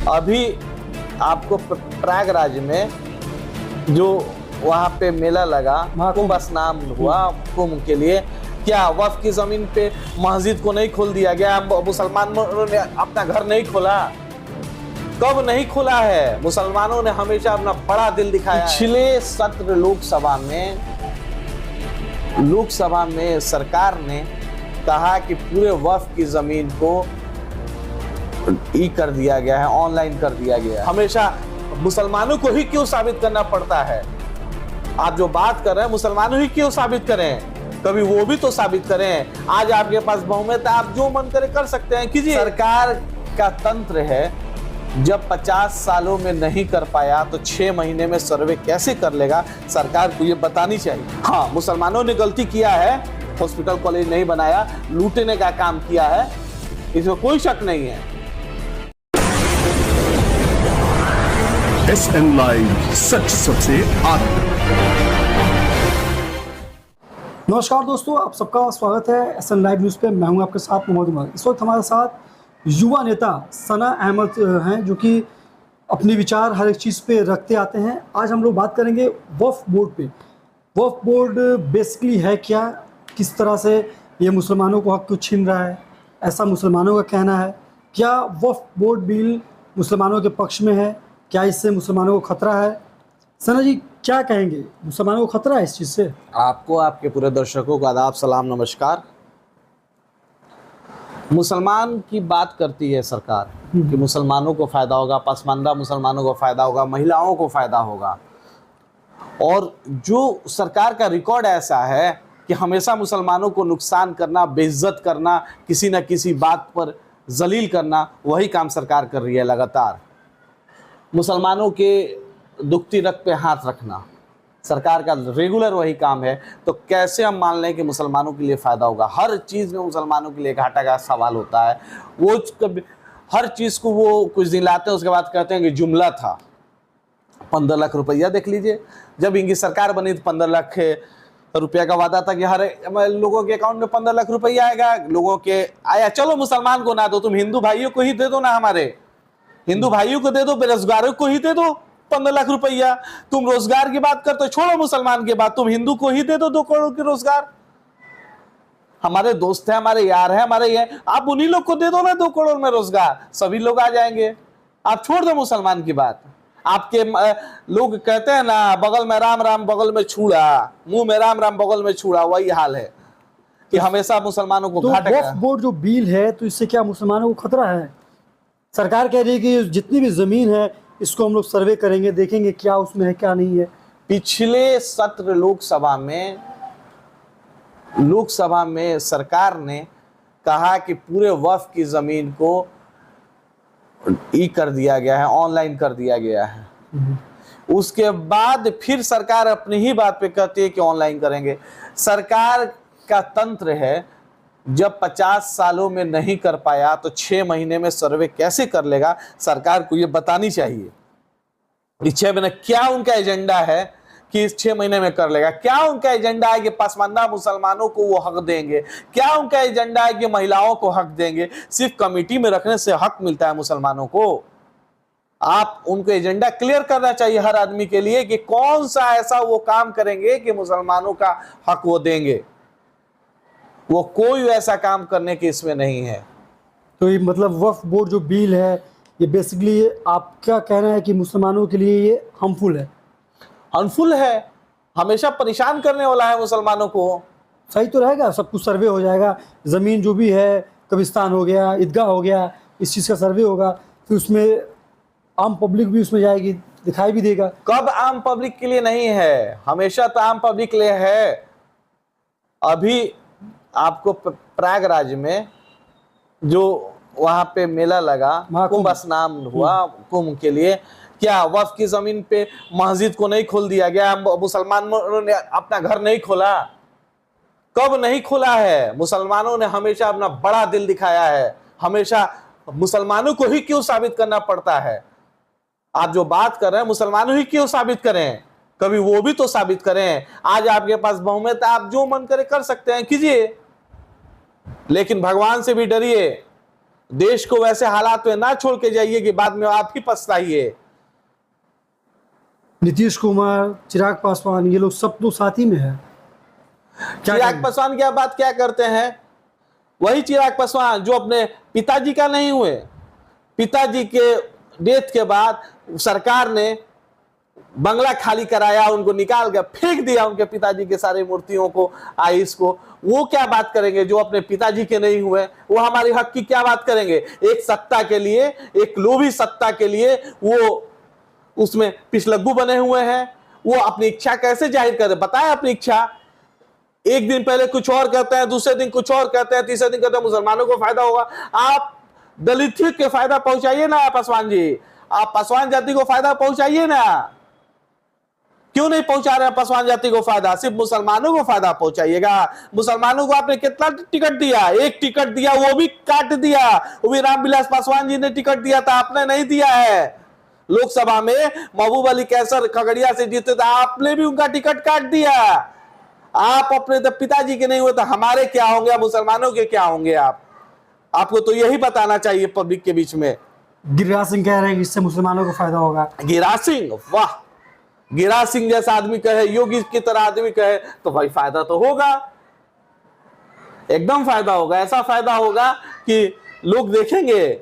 अभी आपको प्रयागराज में जो वहाँ पे मेला लगा, कुंभ स्नान हुआ, कुंभ के लिए क्या वक्फ की जमीन पे मस्जिद को नहीं खोल दिया गया? मुसलमानों ने अपना घर नहीं खोला? कब नहीं खुला है? मुसलमानों ने हमेशा अपना बड़ा दिल दिखाया। पिछले सत्र लोकसभा में सरकार ने कहा कि पूरे वक्फ की जमीन को कर दिया गया है, ऑनलाइन कर दिया गया है। हमेशा मुसलमानों को ही क्यों साबित करना पड़ता है? आप जो बात कर रहे हैं मुसलमानों ही क्यों साबित करें? कभी वो भी तो साबित करें। आज आपके पास बहुमत है, आप जो मन करे कर सकते हैं, कीजिए। सरकार का तंत्र है, जब 50 सालों में नहीं कर पाया तो 6 महीने में सर्वे कैसे कर लेगा? सरकार को ये बतानी चाहिए। हाँ, मुसलमानों ने गलती किया है, हॉस्पिटल कॉलेज नहीं बनाया, लूटने का काम किया है, इसमें कोई शक नहीं है। SN लाइव, सच सबसे आगे। नमस्कार दोस्तों, आप सबका स्वागत है SN लाइव न्यूज़ पे। मैं हूं आपके साथ मोहम्मद उमर। इस वक्त हमारे साथ युवा नेता सना अहमद हैं, जो कि अपने विचार हर एक चीज़ पे रखते आते हैं। आज हम लोग बात करेंगे वक्फ बोर्ड पे। वक्फ बोर्ड बेसिकली है क्या, किस तरह से ये मुसलमानों को हक क्यों छीन रहा है, ऐसा मुसलमानों का कहना है। क्या वक्फ बोर्ड बिल मुसलमानों के पक्ष में है? क्या इससे मुसलमानों को खतरा है? सना जी क्या कहेंगे, मुसलमानों को खतरा है इस चीज़ से? आपको, आपके पूरे दर्शकों को आदाब, सलाम, नमस्कार। मुसलमान की बात करती है सरकार कि मुसलमानों को फ़ायदा होगा, पसमानदा मुसलमानों को फ़ायदा होगा, महिलाओं को फ़ायदा होगा। और जो सरकार का रिकॉर्ड ऐसा है कि हमेशा मुसलमानों को नुकसान करना, बेइज्जत करना, किसी न किसी बात पर जलील करना, वही काम सरकार कर रही है लगातार। मुसलमानों के दुखती रग पे हाथ रखना सरकार का रेगुलर वही काम है। तो कैसे हम मान लें कि मुसलमानों के लिए फ़ायदा होगा? हर चीज़ में मुसलमानों के लिए घाटा का सवाल होता है। वो कभी हर चीज़ को वो कुछ दिन लाते हैं, उसके बाद कहते हैं कि जुमला था। 15 लाख रुपया देख लीजिए, जब इनकी सरकार बनी तो 15 लाख रुपया का वादा था कि हर लोगों के अकाउंट में 15 लाख रुपया आएगा। लोगों के आया, चलो मुसलमान को ना दो, तुम हिंदू भाइयों को ही दे दो ना, हमारे हिंदू भाइयों को दे दो, बेरोजगारों को ही दे दो 15 लाख रुपया। तुम रोजगार की बात करते हो, छोड़ो मुसलमान की बात, तुम हिंदू को ही दे दो 2 करोड़ के रोजगार। हमारे दोस्त है, हमारे यार है, हमारे ये, आप उन्हीं लोग को दे दो ना 2 करोड़ में रोजगार, सभी लोग आ जाएंगे। आप छोड़ दो मुसलमान की बात। आपके लोग कहते हैं ना, बगल में राम राम बगल में छुड़ा, मुंह में राम राम बगल में छुड़ा, वही हाल है कि हमेशा मुसलमानों को घाटा। वक्फ बोर्ड जो बिल है, तो इससे क्या मुसलमानों को खतरा है? सरकार कह रही है कि जितनी भी ज़मीन है इसको हम लोग सर्वे करेंगे, देखेंगे क्या उसमें है क्या नहीं है। पिछले सत्र लोकसभा में सरकार ने कहा कि पूरे वक्फ की जमीन को कर दिया गया है, ऑनलाइन कर दिया गया है। उसके बाद फिर सरकार अपनी ही बात पे कहती है कि ऑनलाइन करेंगे। सरकार का तंत्र है, जब 50 सालों में नहीं कर पाया तो 6 महीने में सर्वे कैसे कर लेगा? सरकार को ये बतानी चाहिए कि 6 महीने क्या उनका एजेंडा है कि इस 6 महीने में कर लेगा। क्या उनका एजेंडा है कि पसमानदा मुसलमानों को वो हक देंगे? क्या उनका एजेंडा है कि महिलाओं को हक देंगे? सिर्फ कमेटी में रखने से हक मिलता है मुसलमानों को? आप उनको एजेंडा क्लियर करना चाहिए हर आदमी के लिए कि कौन सा ऐसा वो काम करेंगे कि मुसलमानों का हक वो देंगे। वो कोई ऐसा काम करने की इसमें नहीं है। तो ये मतलब वक्फ बोर्ड जो बिल है, ये बेसिकली आपका कहना है कि मुसलमानों के लिए ये हार्मफुल है? हार्मफुल है, हमेशा परेशान करने वाला है मुसलमानों को। सही तो रहेगा, सब कुछ सर्वे हो जाएगा, ज़मीन जो भी है, कब्रिस्तान हो गया, ईदगाह हो गया, इस चीज़ का सर्वे होगा, फिर उसमें आम पब्लिक भी उसमें जाएगी, दिखाई भी देगा। कब आम पब्लिक के लिए नहीं है? हमेशा तो आम पब्लिक के लिए है। अभी आपको प्रयागराज में जो वहाँ पे मेला लगा, कुंभ स्नान हुआ, कुंभ के लिए क्या वक्फ की जमीन पे मस्जिद को नहीं खोल दिया गया? मुसलमानों ने अपना घर नहीं खोला? कब नहीं खोला है? मुसलमानों ने हमेशा अपना बड़ा दिल दिखाया है। हमेशा मुसलमानों को ही क्यों साबित करना पड़ता है? आप जो बात कर रहे हैं मुसलमानों ही क्यों साबित करें? कभी वो भी तो साबित करें। आज आपके पास बहुमत है, आप जो मन करे कर सकते हैं, कीजिए। लेकिन भगवान से भी डरिए, देश को वैसे हालात में ना छोड़ के जाइए कि बाद में आप ही पछताइए। नीतीश कुमार, चिराग पासवान, ये लोग सब तो साथ ही में है। चिराग पासवान की बात क्या करते हैं? वही चिराग पासवान जो अपने पिताजी का नहीं हुए, पिताजी के डेथ के बाद सरकार ने बंगला खाली कराया, उनको निकाल कर फेंक दिया, उनके पिताजी के सारे मूर्तियों को, आइस को। वो क्या बात करेंगे जो अपने पिताजी के नहीं हुए? वो हमारे हक की क्या बात करेंगे? एक सत्ता के लिए, एक लोभी सत्ता के लिए वो उसमें पिछलग्गू बने हुए हैं। वो अपनी इच्छा कैसे जाहिर करे? बताए अपनी इच्छा। एक दिन पहले कुछ और कहते हैं, दूसरे दिन कुछ और कहते हैं, तीसरे दिन कहते हैं मुसलमानों को फायदा होगा। आप दलित के फायदा पहुंचाइए ना पासवान जी, आप पासवान जाति को फायदा पहुंचाइए ना। क्यों नहीं पहुंचा रहे पासवान जाति को फायदा? सिर्फ मुसलमानों को फायदा पहुंचाइएगा। मुसलमानों को आपने कितना टिकट दिया? एक टिकट दिया, वो भी काट दिया। वो भी रामविलास पासवान जी ने टिकट दिया था, आपने नहीं दिया है। लोकसभा में महबूब अली कैसर खगड़िया से जीते थे, आपने भी उनका टिकट काट दिया। आप अपने पिताजी के नहीं हुए तो हमारे क्या होंगे, मुसलमानों के क्या होंगे? आपको तो यही बताना चाहिए पब्लिक के बीच में। गिरिराज सिंह कह रहे हैं कि इससे मुसलमानों को फायदा होगा। गिरिराज सिंह, वाह! गिरिराज सिंह जैसा आदमी कहे, योगी की तरह आदमी कहे तो भाई फायदा तो होगा, एकदम फायदा होगा। ऐसा फायदा होगा कि लोग देखेंगे,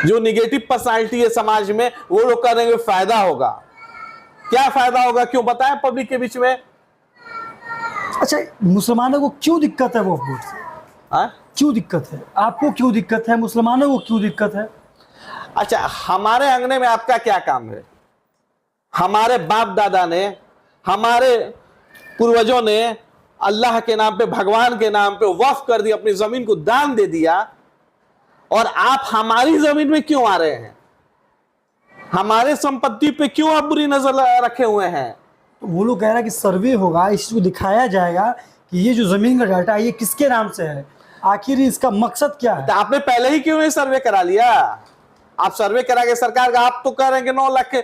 जो निगेटिव पर्सनालिटी है समाज में वो लोग करेंगे फायदा होगा। क्या फायदा होगा, क्यों बताएं पब्लिक के बीच में? अच्छा, मुसलमानों को क्यों दिक्कत है वक्फ बोर्ड से? क्यों दिक्कत है? आपको क्यों दिक्कत है? मुसलमानों को क्यों दिक्कत है? अच्छा, हमारे अंगने में आपका क्या काम है? हमारे बाप दादा ने, हमारे पूर्वजों ने अल्लाह के नाम पे, भगवान के नाम पे वक्फ कर दी, अपनी जमीन को दान दे दिया, और आप हमारी जमीन में क्यों आ रहे हैं? हमारे संपत्ति पे क्यों आप बुरी नजर रखे हुए हैं? तो वो लोग कह रहा है कि सर्वे होगा, इस चीज को दिखाया जाएगा कि ये जो जमीन का डाटा है ये किसके नाम से है, आखिर इसका मकसद क्या है। तो आपने पहले ही क्यों नहीं सर्वे करा लिया? आप सर्वे करा के सरकार का, आप तो कह रहे हैं कि 9 लाख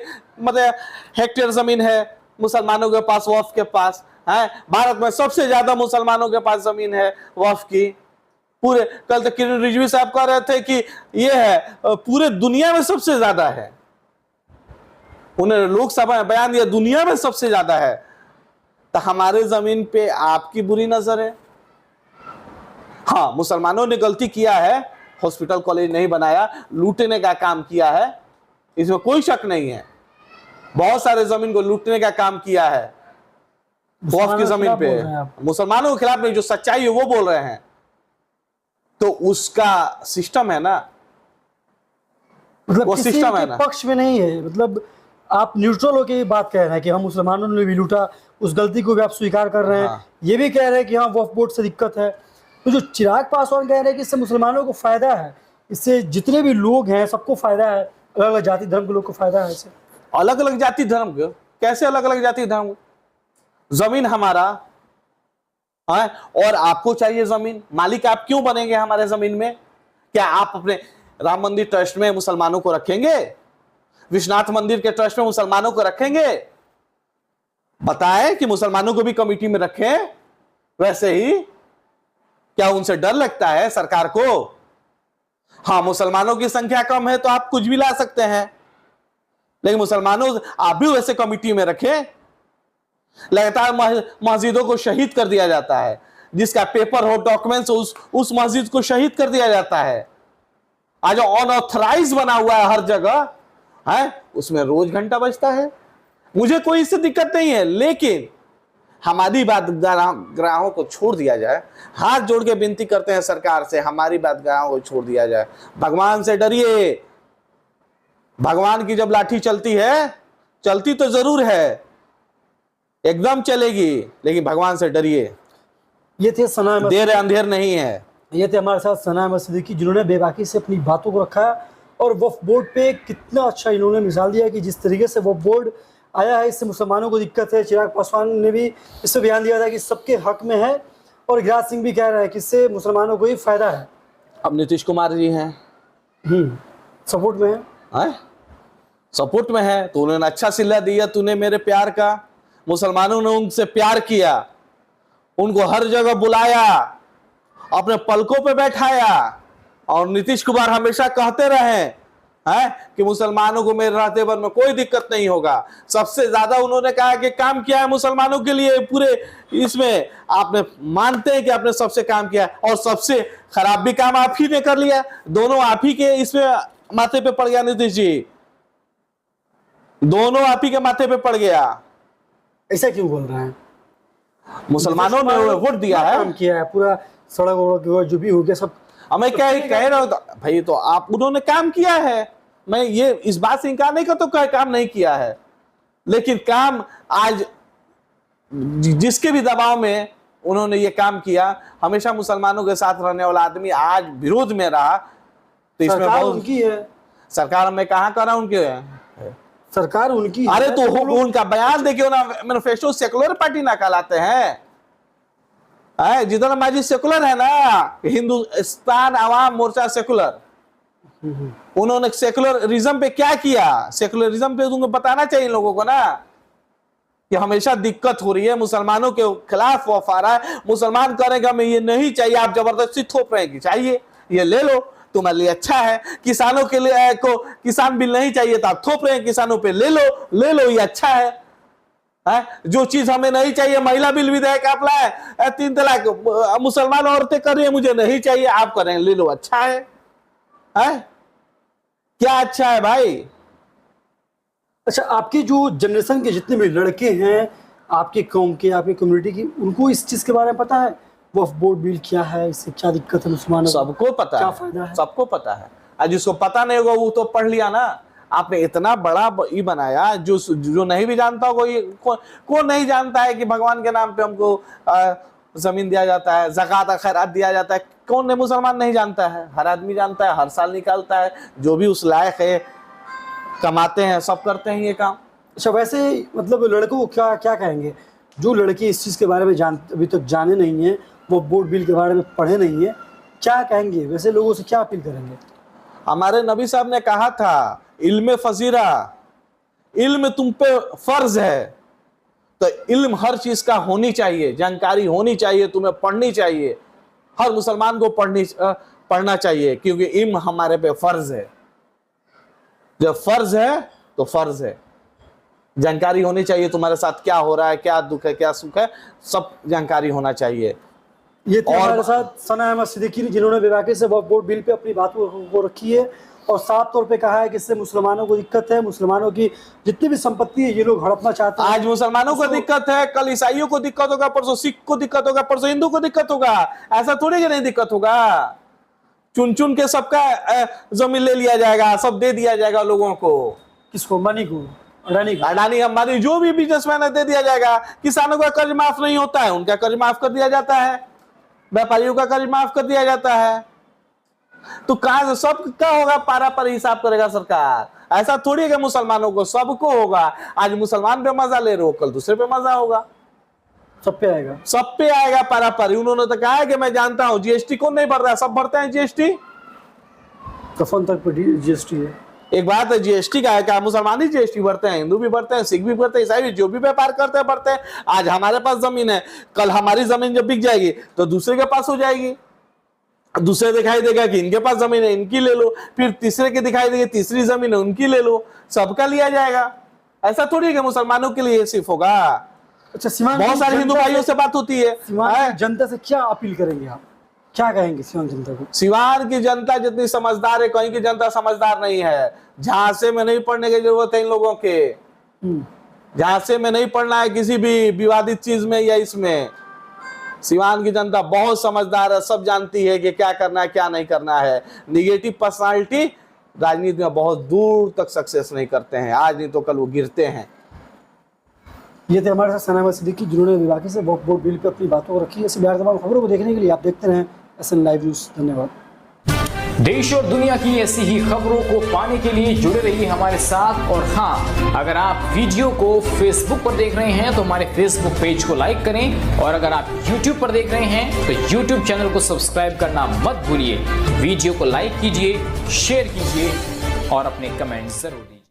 मतलब हेक्टेयर जमीन है मुसलमानों के पास, वक्फ के पास है। भारत में सबसे ज्यादा मुसलमानों के पास जमीन है वक्फ की। पूरे, कल तक किरण रिजवी साहब कह रहे थे कि ये है पूरे दुनिया में सबसे ज्यादा है। उन्होंने लोकसभा में बयान दिया दुनिया में सबसे ज्यादा है। तो हमारे जमीन पे आपकी बुरी नजर है। हाँ, मुसलमानों ने गलती किया है, हॉस्पिटल कॉलेज नहीं बनाया, लूटने का काम किया है, इसमें कोई शक नहीं है। बहुत सारे जमीन को लूटने का काम किया है वक्फ की जमीन पे। मुसलमानों के खिलाफ नहीं, जो सच्चाई है वो बोल रहे हैं। तो उसका सिस्टम है ना, मतलब वो किसी सिस्टम है के ना। पक्ष में नहीं है। मतलब आप न्यूट्रल होकर ये बात कह रहे हैं कि हम मुसलमानों ने भी लूटा, उस गलती को भी आप स्वीकार कर रहे हैं। हाँ। ये भी कह रहे हैं कि हाँ वक्फ बोर्ड से दिक्कत है। तो जो चिराग पासवान कह रहे हैं कि इससे मुसलमानों को फायदा है, इससे जितने भी लोग हैं सबको फायदा है, अलग अलग जाति धर्म के लोग को फायदा है। इससे अलग अलग जाति धर्म के कैसे? अलग अलग जाति धर्म, जमीन हमारा है और आपको चाहिए जमीन। मालिक आप क्यों बनेंगे हमारे जमीन में? क्या आप अपने राम मंदिर ट्रस्ट में मुसलमानों को रखेंगे? विश्वनाथ मंदिर के ट्रस्ट में मुसलमानों को रखेंगे? बताएं कि मुसलमानों को भी कमेटी में रखें। वैसे ही क्या उनसे डर लगता है सरकार को? हाँ, मुसलमानों की संख्या कम है तो आप कुछ भी ला सकते हैं, लेकिन मुसलमानों आप भी वैसे कमेटी में रखें। लगातार मस्जिदों को शहीद कर दिया जाता है, जिसका पेपर हो, डॉक्यूमेंट्स हो, उस मस्जिद को शहीद कर दिया जाता है। आज अनऑथराइज बना हुआ है हर जगह है, उसमें रोज घंटा बजता है। मुझे कोई इससे दिक्कत नहीं है, लेकिन हमारी बात ग्राहों को छोड़ दिया जाए। हाथ जोड़ के विनती करते हैं सरकार से, हमारी बात ग्राहों को छोड़ दिया जाए। भगवान से डरिए। भगवान की जब लाठी चलती है, चलती तो जरूर है, एकदम चलेगी, लेकिन भगवान से डरिए। ये थे सना अहमद, देर अंधेर नहीं है। ये थे हमारे साथ सना अहमद सिद्दीकी, जिन्होंने बेबाकी से अपनी बातों को रखा है और वक्फ बोर्ड पे कितना अच्छा इन्होंने मिसाल दिया कि जिस तरीके से वक्फ बोर्ड आया है इससे मुसलमानों को दिक्कत है। चिराग पासवान ने भी इससे बयान दिया था कि सबके हक में है, और गिरिराज सिंह भी कह रहा है कि इससे मुसलमानों को ही फायदा है। अब नीतीश कुमार जी हैं सपोर्ट में है, सपोर्ट में है, तो उन्होंने अच्छा सिला दिया, तूने मेरे प्यार का। मुसलमानों ने उनसे प्यार किया, उनको हर जगह बुलाया, अपने पलकों पे बैठाया, और नीतीश कुमार हमेशा कहते रहे हैं कि मुसलमानों को मेरे रहते भर में कोई दिक्कत नहीं होगा। सबसे ज्यादा उन्होंने कहा कि काम किया है मुसलमानों के लिए पूरे इसमें, आपने मानते हैं कि आपने सबसे काम किया है, और सबसे खराब भी काम आप ही ने कर लिया। दोनों आप ही के इसमें माथे पे पड़ गया नीतीश जी, दोनों आप ही के माथे पे पड़ गया। ऐसा क्यों बोल रहे हैं? मुसलमानों ने वोट दिया है, काम किया है, पूरा सड़क वड़क जो भी हो गया सब। मैं क्या कह रहा हूं भाई, तो आप उन्होंने काम किया है, मैं ये इस बात से इनकार नहीं करता तो काम नहीं किया है, लेकिन काम आज जिसके भी दबाव में उन्होंने ये काम किया, हमेशा मुसलमानों के साथ रहने वाला आदमी आज विरोध में रहा, तो इसमें बहुत उनकी है। सरकार मैं कहाँ कर रहा हूं उनके, सरकार उनकी। अरे तो उनका बयान देखियो ना, मैनिफेस्टो सेकुलर पार्टी ना कहलाते हैं। जितना माजी सेकुलर है ना, हिंदुस्तान आवाम मोर्चा सेकुलर, उन्होंने सेकुलरिज्म पे क्या किया, सेकुलरिज्म पे तुमको बताना चाहिए लोगों को ना, कि हमेशा दिक्कत हो रही है, मुसलमानों के खिलाफ वफ आ रहा है, मुसलमान करेगा मैं ये नहीं चाहिए, आप जबरदस्ती थोप रहे हैं कि चाहिए, ये ले लो तुम्हारे लिए अच्छा है, किसानों के लिए को किसान बिल नहीं चाहिए तो आप थोप रहे हैं किसानों पे, ले लो ये अच्छा है। जो चीज हमें नहीं चाहिए, महिला बिल विधेयक आप लाए, 3 तलाक मुसलमान औरतें कर रही है, मुझे नहीं चाहिए, आप करें, ले लो, अच्छा है, क्या अच्छा है भाई? अच्छा, आपके जो जनरेशन के जितने भी लड़के हैं, आपके कौम के, आपकी कम्युनिटी की, उनको इस चीज के बारे में पता है वक्फ बोर्ड बिल क्या है, इससे क्या दिक्कत है मुसलमानों? सबको पता है, क्या फायदा है, सबको पता है। आज जिसको पता नहीं होगा वो तो पढ़ लिया ना, आपने इतना बड़ा ये बनाया, जो नहीं भी जानता होगा, ये कौन नहीं जानता है कि भगवान के नाम पे हमको जमीन दिया जाता है, ज़कात खैरात दिया जाता है, कौन नहीं, मुसलमान नहीं जानता है, हर आदमी जानता है, हर साल निकालता है, जो भी उस लायक है कमाते हैं, सब करते हैं ये काम। अच्छा, वैसे मतलब लड़कों को क्या कहेंगे जो लड़के इस चीज़ के बारे में अभी तक जाने नहीं है, वो बोर्ड बिल के बारे में पढ़े नहीं है, क्या कहेंगे? वैसे लोगों से क्या अपील करेंगे? हमारे नबी साहब ने कहा था, इल्म फजीरा, इल्म तुम पे फर्ज है, तो इल्म हर चीज का होनी चाहिए, जानकारी होनी चाहिए, तुम्हें पढ़नी चाहिए, हर मुसलमान को पढ़ना चाहिए, क्योंकि इल्म हमारे पे फर्ज है। जब फर्ज है तो फर्ज है, जानकारी होनी चाहिए, तुम्हारे साथ क्या हो रहा है, क्या दुख है, क्या सुख है, सब जानकारी होना चाहिए। ये थे हमारे साथ सना अहमद सिद्दीकी, जिन्होंने बेबाकी से वक्फ बोर्ड बिल पे अपनी बात को रखी है और साफ तौर पे कहा है कि इससे मुसलमानों को दिक्कत है, मुसलमानों की जितनी भी संपत्ति है ये लोग हड़पना चाहते हैं। आज मुसलमानों को दिक्कत है, कल ईसाइयों को दिक्कत होगा, परसों सिख को दिक्कत होगा, परसों हिंदू को दिक्कत होगा, ऐसा थोड़ी कि नहीं दिक्कत होगा। चुन चुन के सबका जमीन ले लिया जाएगा, सब दे दिया जाएगा लोगों को। किसको? अंबानी को, अडानी अंबानी, जो भी बिजनेसमैन है दे दिया जाएगा। किसानों का कर्ज माफ नहीं होता है, उनका कर्ज माफ कर दिया जाता है, व्यापारियों का कर्ज माफ कर दिया जाता है, तो कहां से सबका होगा, पारा पर हिसाब करेगा सरकार। ऐसा थोड़ी है कि मुसलमानों को, सबको होगा। आज मुसलमान पे मजा ले रहे हो, कल दूसरे पे मजा होगा, सब पे आएगा, सब पे आएगा पारा पर। उन्होंने तो कहा है कि मैं जानता हूं जीएसटी कौन नहीं भर रहा है, सब भरते हैं जीएसटी, कफन तक पे जीएसटी है। एक बात है, जीएसटी का है, क्या मुसलमान ही जीएसटी भरते हैं? हिंदू भी भरते हैं, सिख भी भरते हैं, ईसाई भी, जो भी व्यापार करते हैं भरते हैं। आज हमारे पास जमीन है, कल हमारी जमीन जब बिक जाएगी तो दूसरे के पास हो जाएगी, दूसरे दिखाई देगा कि इनके पास जमीन है, इनकी ले लो, फिर तीसरे के दिखाई देगी तीसरी जमीन है, उनकी ले लो, सबका लिया जाएगा। ऐसा थोड़ी है कि मुसलमानों के लिए सिर्फ होगा। अच्छा, सीमांत बहुत सारे हिंदू भाइयों से बात होती है। जनता से क्या अपील करेंगे आप, क्या कहेंगे सिवान जनता को? सिवान की जनता जितनी समझदार है, कहीं की जनता समझदार नहीं है। झांसे में नहीं पढ़ने की जरूरत है इन लोगों के, झांसे में नहीं पढ़ना है किसी भी विवादित चीज में या इसमें। सिवान की जनता बहुत समझदार है, सब जानती है कि क्या करना है क्या नहीं करना है। निगेटिव पर्सनालिटी राजनीति में बहुत दूर तक सक्सेस नहीं करते हैं, आज नहीं तो कल वो गिरते हैं। ये थे हमारे साथ सना अहमद सिद्दीकी, जिन्होंने बेबाकी से वक्फ बोर्ड बिल पे अपनी बातों को रखी है। बिहार तमाम खबरों को देखने के लिए आप देखते रहें SN लाइव न्यूज़। धन्यवाद। देश और दुनिया की ऐसी ही खबरों को पाने के लिए जुड़े रहिए हमारे साथ। और हाँ, अगर आप वीडियो को फेसबुक पर देख रहे हैं तो हमारे फेसबुक पेज को लाइक करें, और अगर आप यूट्यूब पर देख रहे हैं तो यूट्यूब चैनल को सब्सक्राइब करना मत भूलिए। वीडियो को लाइक कीजिए, शेयर कीजिए और अपने कमेंट जरूर दीजिए।